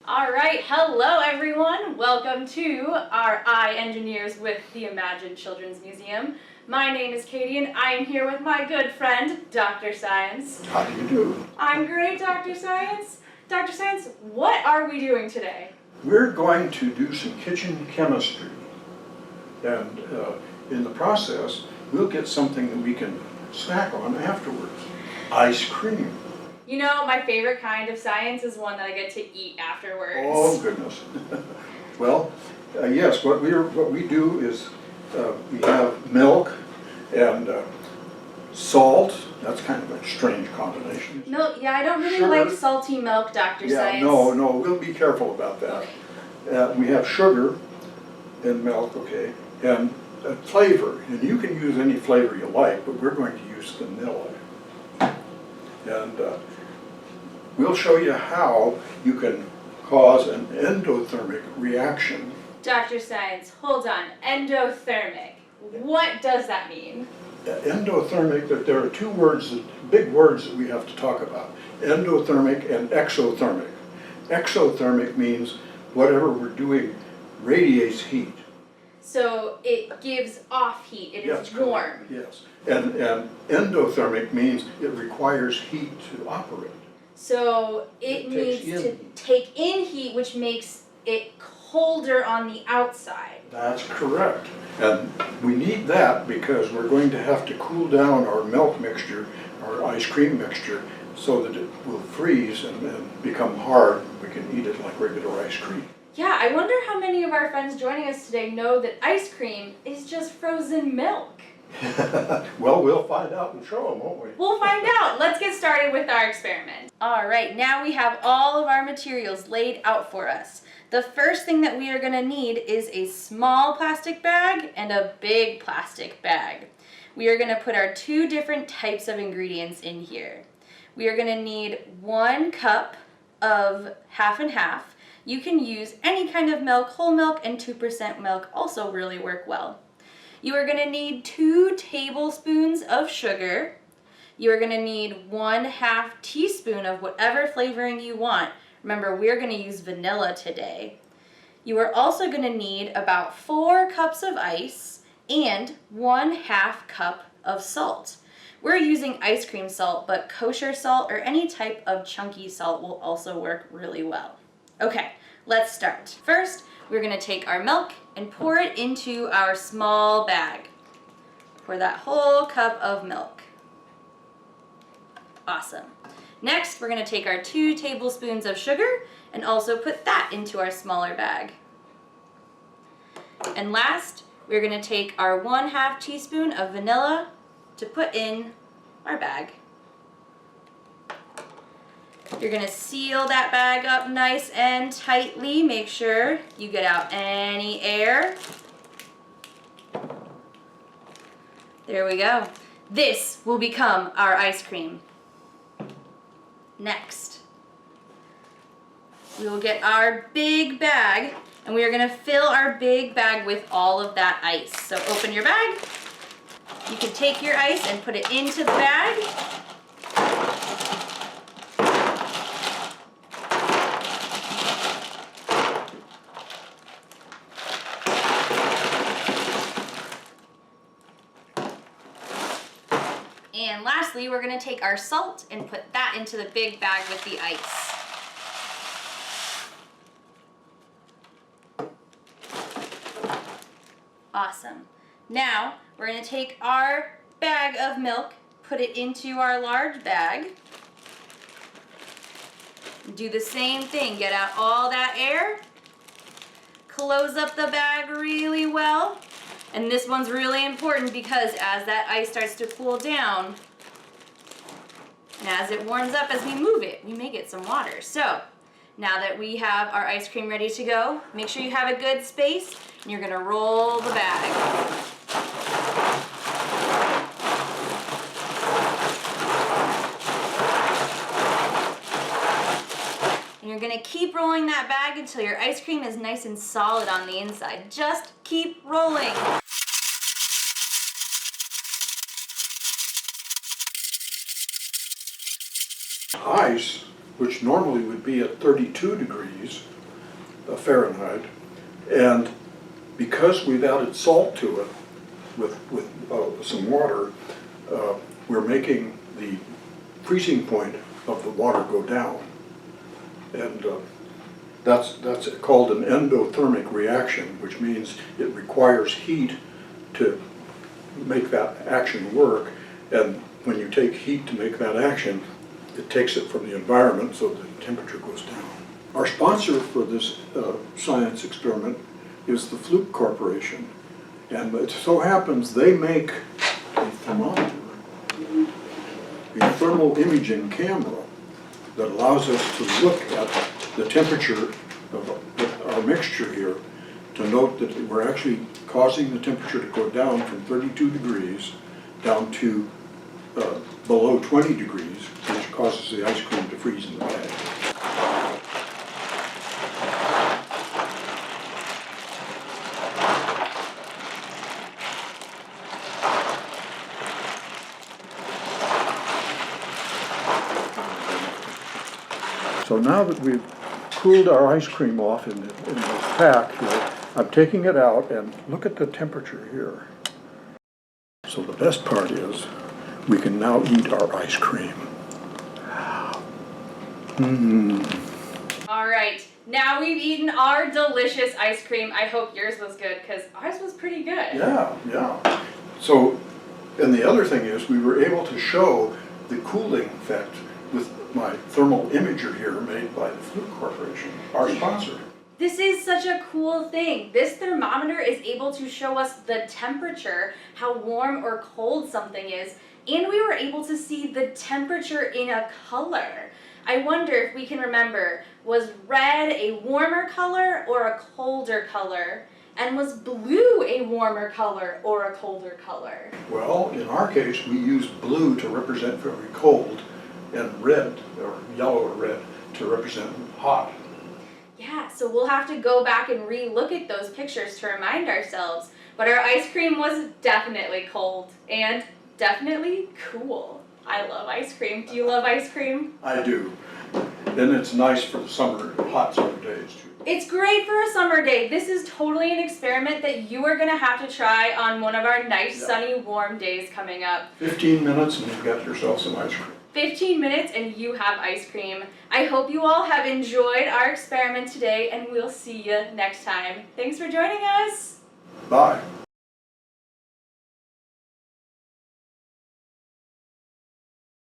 All right, hello everyone. Welcome to our I Engineers with the Imagine Children's Museum. My name is Katie and I am here with my good friend, Dr. Science. How do you do? I'm great, Dr. Science. Dr. Science, what are we doing today? We're going to do some kitchen chemistry. And in the process, we'll get something that we can snack on afterwards. Ice cream. You know, my favorite kind of science is one that I get to eat afterwards. Oh, goodness. Well, yes, what we do is we have milk and salt. That's kind of a strange combination. Milk, yeah, I don't really Sugar. like salty milk, Dr. Science. No, we'll be careful about that. Okay. We have sugar and milk, okay, and a flavor. And you can use any flavor you like, but we're going to use vanilla. And we'll show you how you can cause an endothermic reaction. Dr. Science, hold on. Endothermic. What does that mean? Endothermic, there are two words, big words that we have to talk about. Endothermic and exothermic. Exothermic means whatever we're doing radiates heat. So it gives off heat, it is warm. Yes, and endothermic means it requires heat to operate. So it needs to take in heat, which makes it colder on the outside. That's correct. And we need that because we're going to have to cool down our milk mixture, our ice cream mixture, so that it will freeze and become hard. We can eat it like regular ice cream. Yeah, I wonder how many of our friends joining us today know that ice cream is just frozen milk. Well, we'll find out and show them, won't we? We'll find out. Let's get started with our experiment. All right, now we have all of our materials laid out for us. The first thing that we are going to need is a small plastic bag and a big plastic bag. We are going to put our two different types of ingredients in here. We are going to need 1 cup of half and half. You can use any kind of milk, whole milk and 2% milk also really work well. You are going to need 2 tablespoons of sugar. You are going to need 1/2 teaspoon of whatever flavoring you want. Remember, we're going to use vanilla today. You are also going to need about 4 cups of ice and 1/2 cup of salt. We're using ice cream salt, but kosher salt or any type of chunky salt will also work really well. Okay, let's start. First, we're going to take our milk and pour it into our small bag. Pour that whole cup of milk. Awesome. Next, we're going to take our 2 tablespoons of sugar and also put that into our smaller bag. And last, we're going to take our 1/2 teaspoon of vanilla to put in our bag. You're going to seal that bag up nice and tightly. Make sure you get out any air. There we go. This will become our ice cream. Next, we will get our big bag and we are going to fill our big bag with all of that ice. So open your bag. You can take your ice and put it into the bag. And lastly, we're going to take our salt and put that into the big bag with the ice. Awesome. Now, we're going to take our bag of milk, put it into our large bag. Do the same thing. Get out all that air. Close up the bag really well. And this one's really important because as that ice starts to cool down, and as it warms up as we move it, we may get some water. So, now that we have our ice cream ready to go, make sure you have a good space, and you're gonna roll the bag. And you're gonna keep rolling that bag until your ice cream is nice and solid on the inside. Just keep rolling. Ice which normally would be at 32 degrees Fahrenheit. And because we've added salt to it with some water, we're making the freezing point of the water go down. And that's called an endothermic reaction, which means it requires heat to make that action work. And when you take heat to make that action, it takes it from the environment, so the temperature goes down. Our sponsor for this science experiment is the Fluke Corporation. And it so happens they make a thermometer, a thermal imaging camera that allows us to look at the temperature of our mixture here to note that we're actually causing the temperature to go down from 32 degrees down to below 20 degrees, which causes the ice cream to freeze in the bag. So now that we've cooled our ice cream off in this pack here, I'm taking it out and look at the temperature here. So the best part is we can now eat our ice cream. All right, now we've eaten our delicious ice cream. I hope yours was good, because ours was pretty good. Yeah. So, and the other thing is we were able to show the cooling effect with my thermal imager here made by the Fluke Corporation, our sponsor. This is such a cool thing. This thermometer is able to show us the temperature, how warm or cold something is, and we were able to see the temperature in a color. I wonder if we can remember, was red a warmer color or a colder color? And was blue a warmer color or a colder color? Well, in our case, we use blue to represent very cold and red, or yellow or red, to represent hot. Yeah, so we'll have to go back and re-look at those pictures to remind ourselves. But our ice cream was definitely cold and definitely cool. I love ice cream. Do you love ice cream? I do. And it's nice for the summer, hot summer days too. It's great for a summer day. This is totally an experiment that you are gonna have to try on one of our nice, sunny, warm days coming up. 15 minutes and you've got yourself some ice cream. 15 minutes and you have ice cream. I hope you all have enjoyed our experiment today, and we'll see you next time. Thanks for joining us. Bye.